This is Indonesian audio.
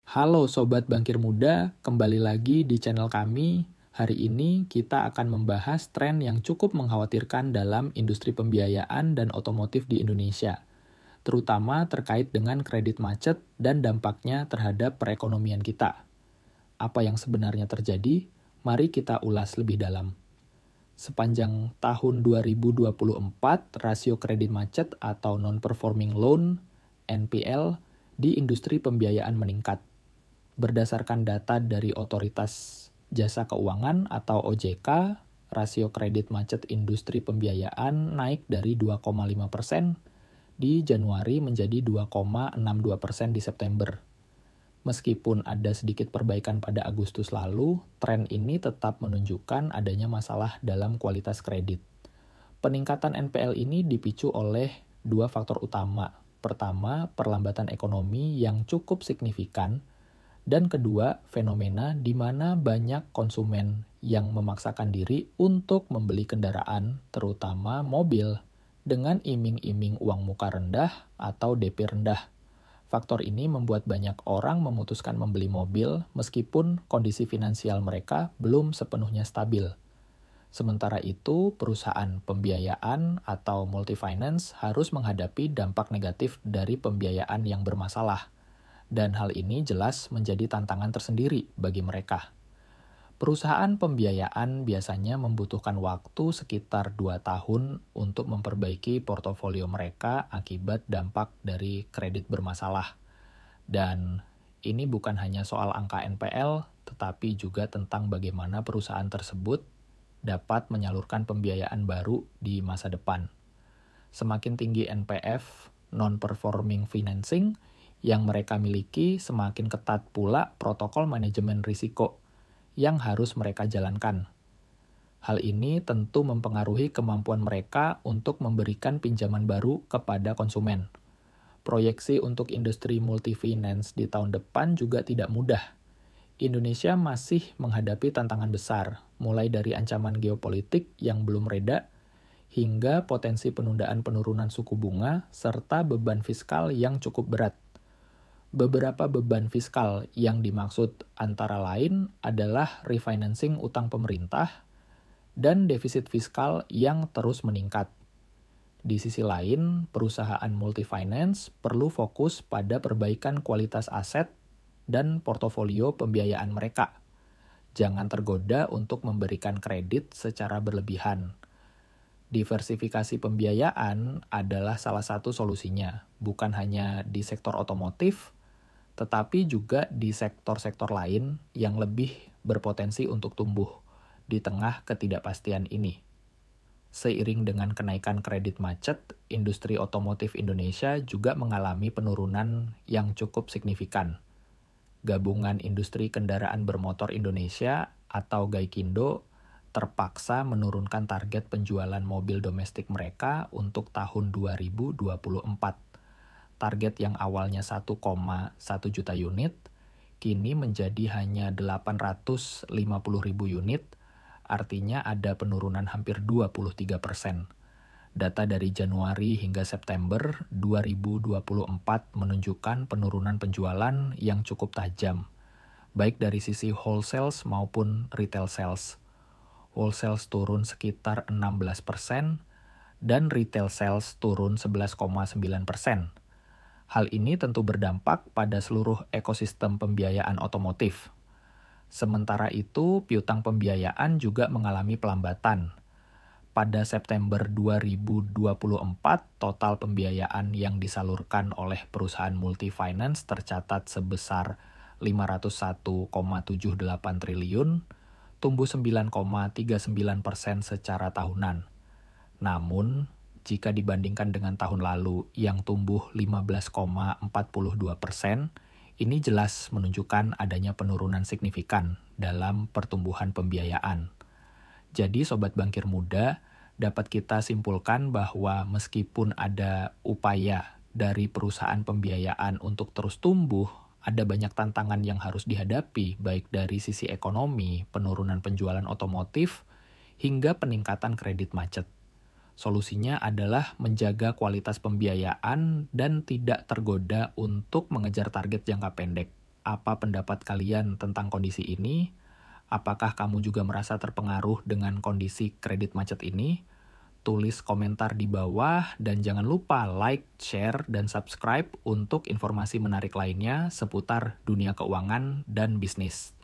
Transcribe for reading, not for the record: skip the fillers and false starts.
Halo Sobat Bankir Muda, kembali lagi di channel kami. Hari ini kita akan membahas tren yang cukup mengkhawatirkan dalam industri pembiayaan dan otomotif di Indonesia, terutama terkait dengan kredit macet dan dampaknya terhadap perekonomian kita. Apa yang sebenarnya terjadi? Mari kita ulas lebih dalam. Sepanjang tahun 2024, rasio kredit macet atau non-performing loan (NPL) di industri pembiayaan meningkat. Berdasarkan data dari Otoritas Jasa Keuangan atau OJK, rasio kredit macet industri pembiayaan naik dari 2,5% di Januari menjadi 2,62% di September. Meskipun ada sedikit perbaikan pada Agustus lalu, tren ini tetap menunjukkan adanya masalah dalam kualitas kredit. Peningkatan NPL ini dipicu oleh dua faktor utama. Pertama, perlambatan ekonomi yang cukup signifikan, dan kedua, fenomena di mana banyak konsumen yang memaksakan diri untuk membeli kendaraan, terutama mobil, dengan iming-iming uang muka rendah atau DP rendah. Faktor ini membuat banyak orang memutuskan membeli mobil meskipun kondisi finansial mereka belum sepenuhnya stabil. Sementara itu, perusahaan pembiayaan atau multifinance harus menghadapi dampak negatif dari pembiayaan yang bermasalah. Dan hal ini jelas menjadi tantangan tersendiri bagi mereka. Perusahaan pembiayaan biasanya membutuhkan waktu sekitar 2 tahun untuk memperbaiki portofolio mereka akibat dampak dari kredit bermasalah. Dan ini bukan hanya soal angka NPL, tetapi juga tentang bagaimana perusahaan tersebut dapat menyalurkan pembiayaan baru di masa depan. Semakin tinggi NPF, non-performing financing, yang mereka miliki, semakin ketat pula protokol manajemen risiko yang harus mereka jalankan. Hal ini tentu mempengaruhi kemampuan mereka untuk memberikan pinjaman baru kepada konsumen. Proyeksi untuk industri multifinance di tahun depan juga tidak mudah. Indonesia masih menghadapi tantangan besar, mulai dari ancaman geopolitik yang belum reda, hingga potensi penundaan penurunan suku bunga, serta beban fiskal yang cukup berat. Beberapa beban fiskal yang dimaksud antara lain adalah refinancing utang pemerintah dan defisit fiskal yang terus meningkat. Di sisi lain, perusahaan multifinance perlu fokus pada perbaikan kualitas aset dan portofolio pembiayaan mereka. Jangan tergoda untuk memberikan kredit secara berlebihan. Diversifikasi pembiayaan adalah salah satu solusinya, bukan hanya di sektor otomotif, tetapi juga di sektor-sektor lain yang lebih berpotensi untuk tumbuh di tengah ketidakpastian ini. Seiring dengan kenaikan kredit macet, industri otomotif Indonesia juga mengalami penurunan yang cukup signifikan. Gabungan Industri Kendaraan Bermotor Indonesia atau GAIKINDO terpaksa menurunkan target penjualan mobil domestik mereka untuk tahun 2024. Target yang awalnya 1,1 juta unit, kini menjadi hanya 850.000 unit, artinya ada penurunan hampir 23%. Data dari Januari hingga September 2024 menunjukkan penurunan penjualan yang cukup tajam, baik dari sisi wholesale maupun retail sales. Wholesale turun sekitar 16%, dan retail sales turun 11,9%. Hal ini tentu berdampak pada seluruh ekosistem pembiayaan otomotif. Sementara itu, piutang pembiayaan juga mengalami pelambatan. Pada September 2024, total pembiayaan yang disalurkan oleh perusahaan multifinance tercatat sebesar 501,78 triliun, tumbuh 9,39% secara tahunan. Namun, jika dibandingkan dengan tahun lalu yang tumbuh 15,42%, ini jelas menunjukkan adanya penurunan signifikan dalam pertumbuhan pembiayaan. Jadi Sobat Bankir Muda, dapat kita simpulkan bahwa meskipun ada upaya dari perusahaan pembiayaan untuk terus tumbuh, ada banyak tantangan yang harus dihadapi baik dari sisi ekonomi, penurunan penjualan otomotif, hingga peningkatan kredit macet. Solusinya adalah menjaga kualitas pembiayaan dan tidak tergoda untuk mengejar target jangka pendek. Apa pendapat kalian tentang kondisi ini? Apakah kamu juga merasa terpengaruh dengan kondisi kredit macet ini? Tulis komentar di bawah dan jangan lupa like, share, dan subscribe untuk informasi menarik lainnya seputar dunia keuangan dan bisnis.